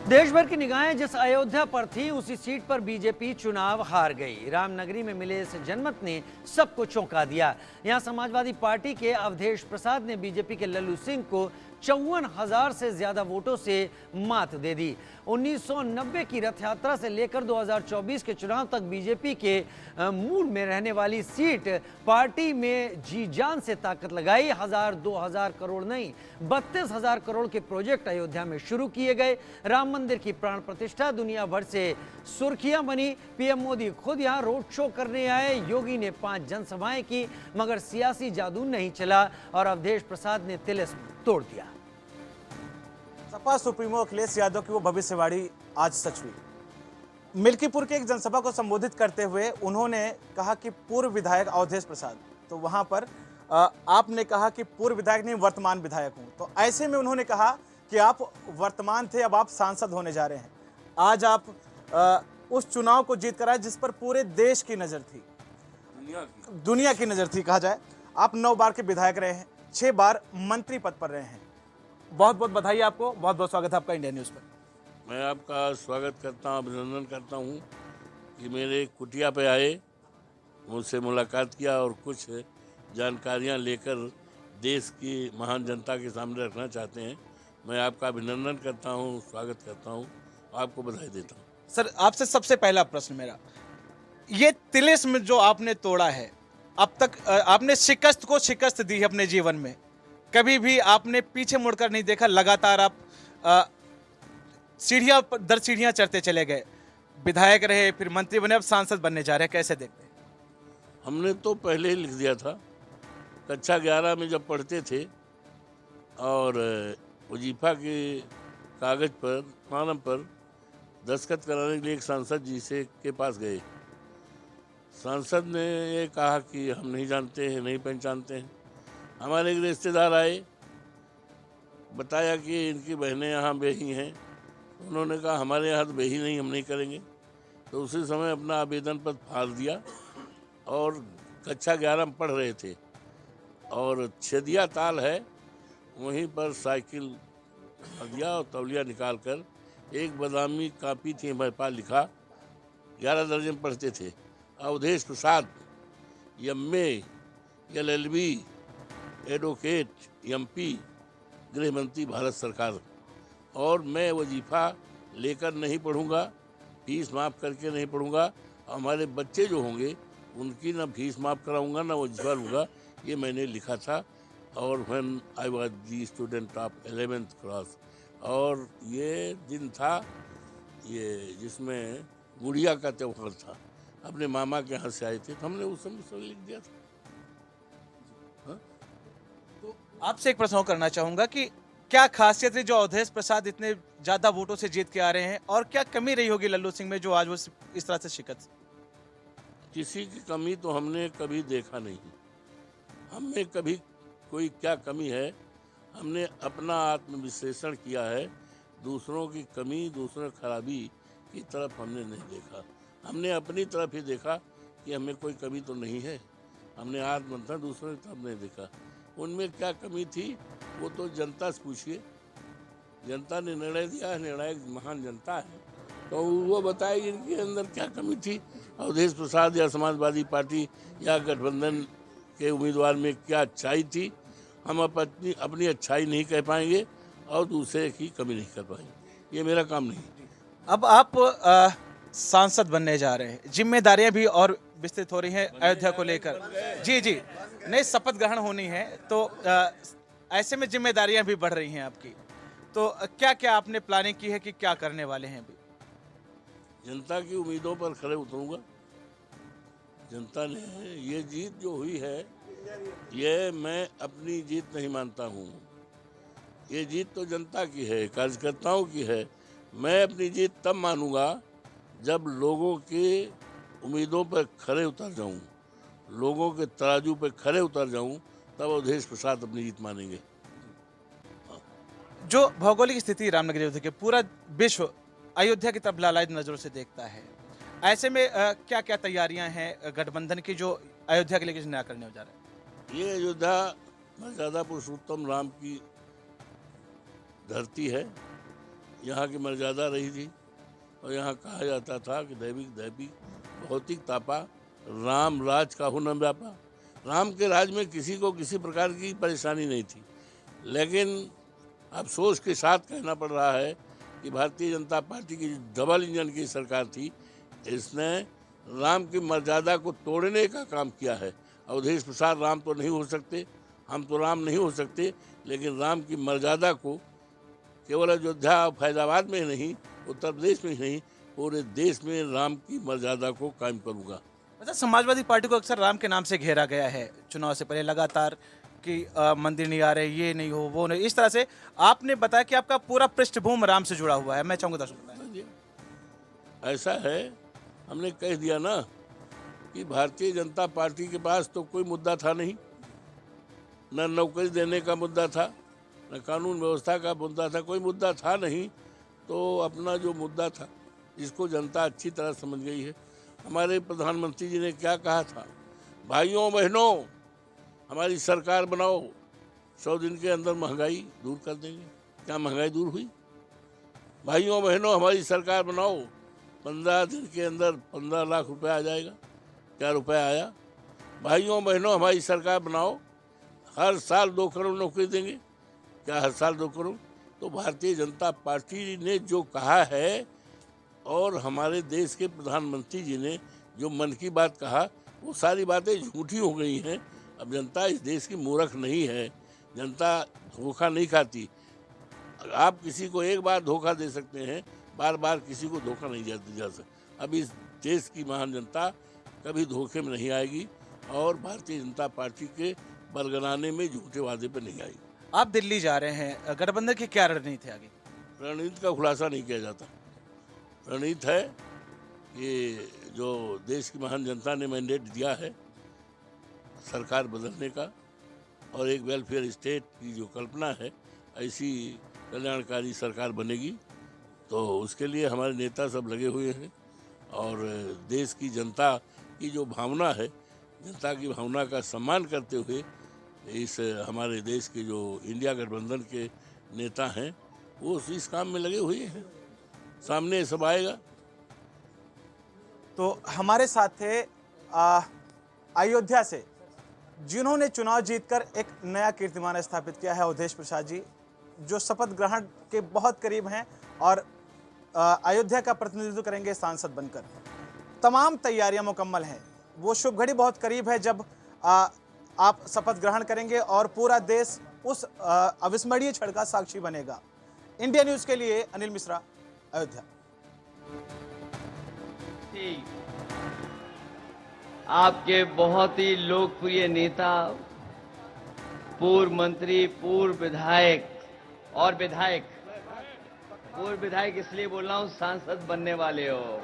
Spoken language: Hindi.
देश भर की निगाहें जिस अयोध्या पर थी उसी सीट पर बीजेपी चुनाव हार गई। रामनगरी में मिले इस जनमत ने सबको चौंका दिया। यहां समाजवादी पार्टी के अवधेश प्रसाद ने बीजेपी के लल्लू सिंह को 54,000 से ज्यादा वोटों से मात दे दी। 1990 की रथ यात्रा से लेकर 2024 के चुनाव तक बीजेपी के मूल में रहने वाली सीट पार्टी में जी जान से ताकत लगाई। 1,000-2,000 करोड़ नहीं 32,000 करोड़ के प्रोजेक्ट अयोध्या में शुरू किए गए। राम मंदिर की प्राण प्रतिष्ठा दुनिया भर से सुर्खियां बनी। पीएम मोदी खुद यहां रोड शो करने आए। योगी ने 5 जनसभाएं की, मगर सियासी जादू नहीं चला और अवधेश प्रसाद ने तिलिस्म तोड़ दिया। सपा सुप्रीमो अखिलेश यादव की वो भविष्यवाणी आज सच हुई। मिल्कीपुर के एक जनसभा को संबोधित करते हुए उन्होंने कहा कि पूर्व विधायक अवधेश प्रसाद, तो वहां पर आपने कहा कि पूर्व विधायक नहीं वर्तमान विधायक हूं, तो ऐसे में उन्होंने कहा कि आप वर्तमान थे, अब आप सांसद होने जा रहे हैं। आज आप उस चुनाव को जीत कर आए जिस पर पूरे देश की नजर थी, दुनिया की नजर थी कहा जाए। आप 9 बार के विधायक रहे हैं, 6 बार मंत्री पद पर रहे हैं। बहुत बहुत बधाई आपको, बहुत बहुत स्वागत है आपका इंडिया न्यूज़ पर। मैं आपका स्वागत करता हूं, अभिनंदन करता हूं कि मेरे कुटिया पे आए, मुझसे मुलाकात किया और कुछ जानकारियां लेकर देश की महान जनता के सामने रखना चाहते हैं। मैं आपका अभिनंदन करता हूं, स्वागत करता हूं, आपको बधाई देता हूं। सर, आपसे सबसे पहला प्रश्न मेरा, ये तिलिस्म जो आपने तोड़ा है, अब तक आपने शिकस्त को शिकस्त दी है अपने जीवन में, कभी भी आपने पीछे मुड़कर नहीं देखा। लगातार आप सीढ़ियां दर सीढ़ियां चढ़ते चले गए, विधायक रहे, फिर मंत्री बने, अब सांसद बनने जा रहे हैं, कैसे देखते हैं? हमने तो पहले ही लिख दिया था, कक्षा 11 में जब पढ़ते थे और वजीफा के कागज़ पर फॉर्म पर दस्तखत कराने के लिए एक सांसद जी से के पास गए। सांसद ने ये कहा कि हम नहीं जानते हैं, नहीं पहचानते हैं। हमारे एक रिश्तेदार आए, बताया कि इनकी बहनें यहाँ बेही हैं। उन्होंने कहा हमारे यहाँ तो बेही नहीं, हम नहीं करेंगे। तो उसी समय अपना आवेदन पत्र फाड़ दिया और कक्षा 11 में पढ़ रहे थे और छेदिया ताल है, वहीं पर साइकिल दिया और तौलिया निकाल कर एक बादामी कापी थी हमारे पास, लिखा 11 दर्जन पढ़ते थे, Awadhesh Prasad MA LLB advocate MP गृह मंत्री भारत सरकार, और मैं वजीफ़ा लेकर नहीं पढ़ूंगा, फीस माफ़ करके नहीं पढ़ूंगा, हमारे बच्चे जो होंगे उनकी ना फीस माफ़ कराऊंगा ना वजीफ़ा लूँगा। ये मैंने लिखा था और when I was the student of 11th class. और ये दिन था ये जिसमें गुड़िया का त्यौहार था, अपने मामा के यहाँ से आए थे, तो हमने उस समय लिख दिया था। तो आपसे एक प्रश्न और करना चाहूंगा कि क्या खासियत है जो अवधेश प्रसाद इतने ज्यादा वोटों से जीत के आ रहे हैं, और क्या कमी रही होगी लल्लू सिंह में जो आज वो इस तरह से शिकस्त? किसी की कमी तो हमने कभी देखा नहीं, हमें कभी कोई क्या कमी है, हमने अपना आत्मविश्लेषण किया है। दूसरों की कमी, दूसरों की खराबी की तरफ हमने नहीं देखा, हमने अपनी तरफ ही देखा कि हमें कोई कमी तो नहीं है। हमने आत्ममंथन दूसरों की तरफ नहीं देखा। उनमें क्या कमी थी वो तो जनता से पूछिए, जनता ने निर्णय दिया है, निर्णायक महान जनता है, तो वो बताएगी इनके अंदर क्या कमी थी। अवधेश प्रसाद या समाजवादी पार्टी या गठबंधन के उम्मीदवार में क्या अच्छाई थी, हम अपनी अच्छाई नहीं कह पाएंगे और दूसरे की कमी नहीं कर पाएंगे, ये मेरा काम नहीं। अब आप सांसद बनने जा रहे हैं, जिम्मेदारियां भी और विस्तृत हो रही हैं अयोध्या को लेकर। जी जी, नहीं, शपथ ग्रहण होनी है, तो ऐसे में जिम्मेदारियां भी बढ़ रही हैं आपकी, तो क्या क्या आपने प्लानिंग की है कि क्या करने वाले हैं अभी? जनता की उम्मीदों पर खरे उतरूंगा। जनता ने ये जीत जो हुई है, ये मैं अपनी जीत नहीं मानता हूँ, ये जीत तो जनता की है, कार्यकर्ताओं की है। मैं अपनी जीत तब मानूंगा जब लोगों की उम्मीदों पर खरे उतर जाऊं, लोगों के तराजू पर खरे उतर जाऊं, तब अवधेश प्रसाद अपनी जीत मानेंगे। जो भौगोलिक स्थिति रामनगरी अयोध्या की, पूरा विश्व अयोध्या की तरफ लालायित नजरों से देखता है, ऐसे में क्या क्या तैयारियां हैं गठबंधन की जो अयोध्या के लिए कुछ नया करने हो जा रहा है? ये अयोध्या मर्यादा पुरुषोत्तम राम की धरती है। यहाँ की मर्यादा रही थी और यहाँ कहा जाता था कि दैविक दैविक भौतिक तापा राम राज काहू न व्यापा। राम के राज में किसी को किसी प्रकार की परेशानी नहीं थी, लेकिन अफसोस के साथ कहना पड़ रहा है कि भारतीय जनता पार्टी की डबल इंजन की सरकार थी, इसने राम की मर्यादा को तोड़ने का काम किया है। अवधेश प्रसाद राम तो नहीं हो सकते, हम तो राम नहीं हो सकते, लेकिन राम की मर्यादा को केवल अयोध्या और फैजाबाद में ही नहीं, उत्तर प्रदेश में ही नहीं, पूरे देश में राम की मर्यादा को कायम करूँगा। अच्छा, समाजवादी पार्टी को अक्सर राम के नाम से घेरा गया है चुनाव से पहले लगातार कि मंदिर नहीं आ रहे, ये नहीं हो, वो नहीं, इस तरह से आपने बताया कि आपका पूरा पृष्ठभूमि राम से जुड़ा हुआ है। मैं चाहूँगा दर्शक बताएं। ऐसा है, हमने कह दिया ना कि भारतीय जनता पार्टी के पास तो कोई मुद्दा था नहीं, न नौकरी देने का मुद्दा था, न कानून व्यवस्था का मुद्दा था, कोई मुद्दा था नहीं। तो अपना जो मुद्दा था इसको जनता अच्छी तरह समझ गई है। हमारे प्रधानमंत्री जी ने क्या कहा था, भाइयों बहनों हमारी सरकार बनाओ, 100 दिन के अंदर महंगाई दूर कर देंगे। क्या महंगाई दूर हुई? भाइयों बहनों हमारी सरकार बनाओ, 15 दिन के अंदर 15 लाख रुपए आ जाएगा। क्या रुपया आया? भाइयों बहनों हमारी सरकार बनाओ, हर साल 2 करोड़ नौकरी देंगे। क्या हर साल 2 करोड़? तो भारतीय जनता पार्टी ने जो कहा है और हमारे देश के प्रधानमंत्री जी ने जो मन की बात कहा, वो सारी बातें झूठी हो गई हैं। अब जनता इस देश की मूर्ख नहीं है, जनता धोखा नहीं खाती। आप किसी को एक बार धोखा दे सकते हैं, बार बार किसी को धोखा नहीं जा सकता। अब इस देश की महान जनता कभी धोखे में नहीं आएगी और भारतीय जनता पार्टी के बरगलाने में झूठे वादे पर नहीं आएगी। आप दिल्ली जा रहे हैं, गठबंधन की क्या रणनीति है आगे? रणनीति का खुलासा नहीं किया जाता। रणनीति है कि जो देश की महान जनता ने मैंडेट दिया है सरकार बदलने का और एक वेलफेयर स्टेट की जो कल्पना है, ऐसी कल्याणकारी सरकार बनेगी, तो उसके लिए हमारे नेता सब लगे हुए हैं। और देश की जनता की जो भावना है, जनता की भावना का सम्मान करते हुए इस हमारे देश के जो इंडिया गठबंधन के नेता हैं वो इस काम में लगे हुए हैं। सामने सब आएगा। तो हमारे साथ थे अयोध्या से जिन्होंने चुनाव जीतकर एक नया कीर्तिमान स्थापित किया है, अवधेश प्रसाद जी, जो शपथ ग्रहण के बहुत करीब हैं और अयोध्या का प्रतिनिधित्व करेंगे सांसद बनकर। तमाम तैयारियां मुकम्मल हैं, वो शुभ घड़ी बहुत करीब है जब आप शपथ ग्रहण करेंगे और पूरा देश उस अविस्मरणीय क्षण का साक्षी बनेगा। इंडिया न्यूज के लिए अनिल मिश्रा, अयोध्या। आपके बहुत ही लोकप्रिय नेता, पूर्व मंत्री, पूर्व विधायक और पूर्व विधायक इसलिए बोल रहा हूं, सांसद बनने वाले हो।